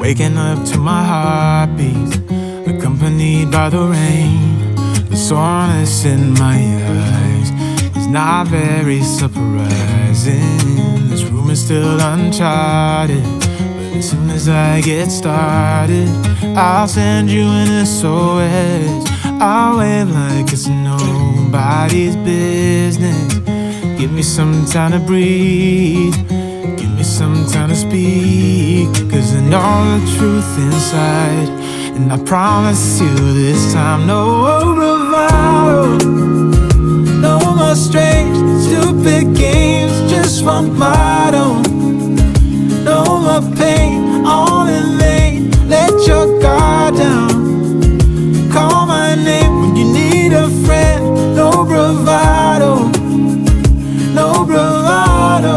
Waking up to my heartbeat, accompanied by the rain. The soreness in my eyes is not very surprising. This room is still uncharted, but as soon as I get started, I'll send you an SOS. I'll wave like it's nobody's business. Give me some time to breathe, give me some time to speak, 'cause I know the truth inside. And I promise you this time, no bravado, no more strange, stupid games, just one motto. No more pain, all in vain, let your guard down. Call my name when you need a friend, no bravado, no bravado.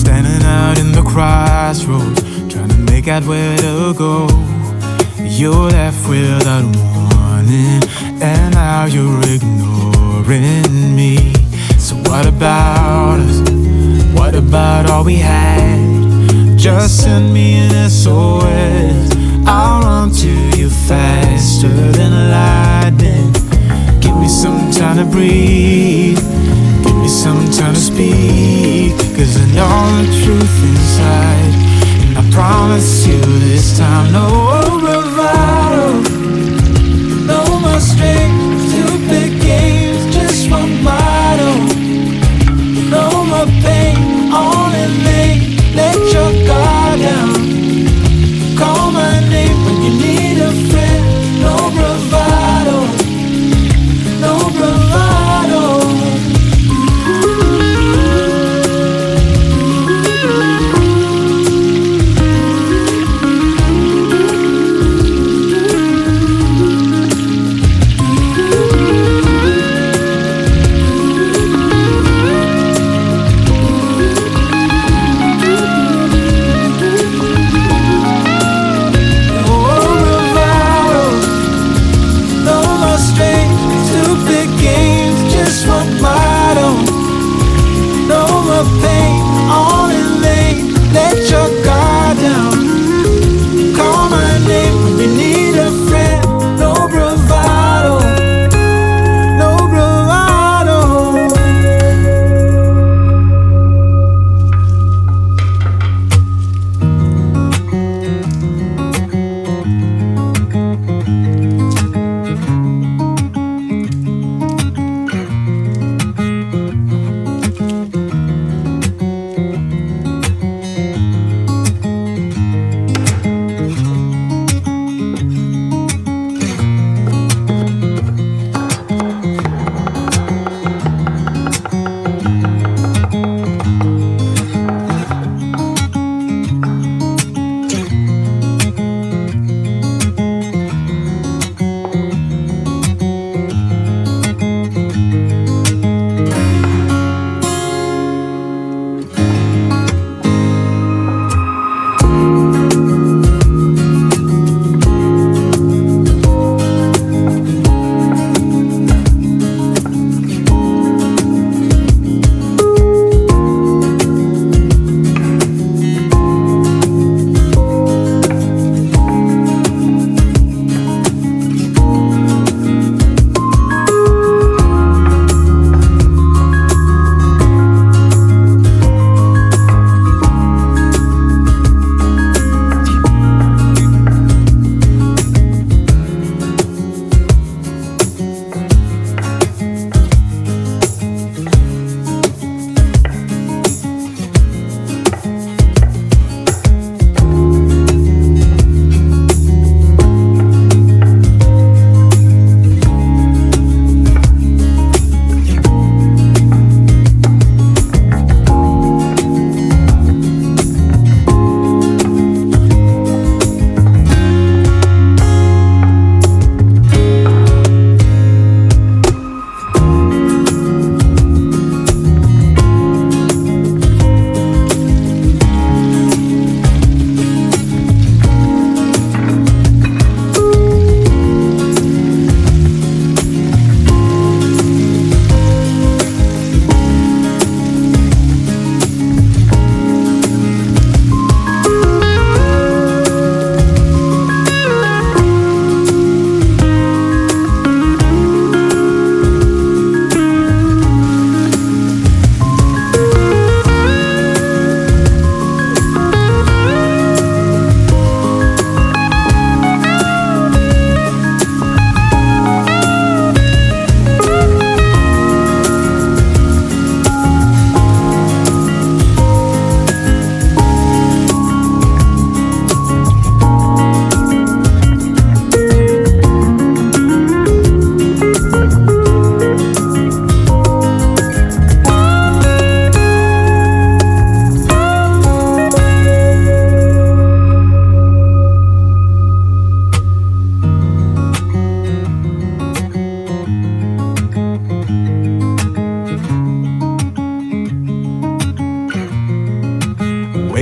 Standing out in the crossroads, trying to make out where to go. You're left without warning, and now you're ignoring me. So what about us? What about all we had? Just send me an SOS. I'll run to you faster than lightning. Give me some time to breathe, give me some time to speak, 'cause I know the truth inside. And I promise you this time, no bravado, no more strange, stupid games, just one motto. No more pain, all in vain, let your guard down. Call my name when you need a friend, no bravado, no bravado.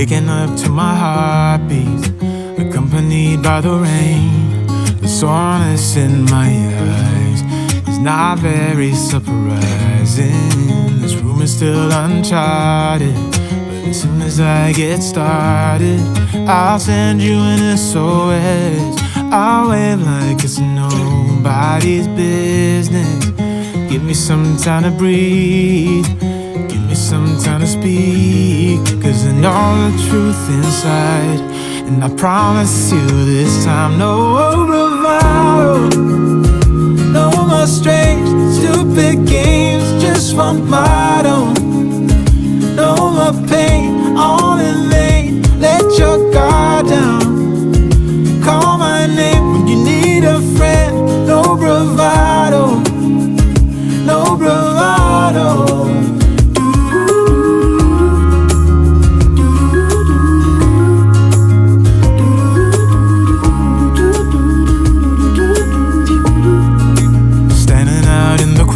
waking up to my heartbeat, accompanied by the rain. The soreness in my eyes is not very surprising. This room is still uncharted, but as soon as I get started, I'll send you an SOS. I'll wave like it's nobody's business. Give me some time to breathe, give me some time to speak, 'cause I know the truth inside. And I promise you this time, no bravado, no more strange, stupid games, just one motto. No more pain, all in vain, let your guard down. Call my name when you need a friend. No bravado, no bravado.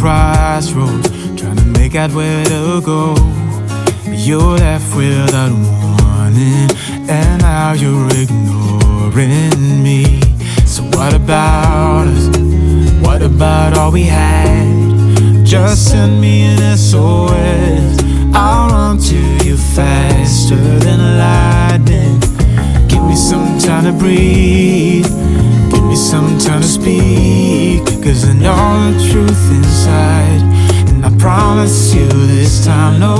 Crossroads, trying to make out where to go. You're left without warning, and now you're ignoring me. So what about us? What about all we had? Just send me an SOS. I'll run to you faster than lightning. Give me some time to breathe, give me some time to speak, 'cause I know the truth inside. And I promise you this time, no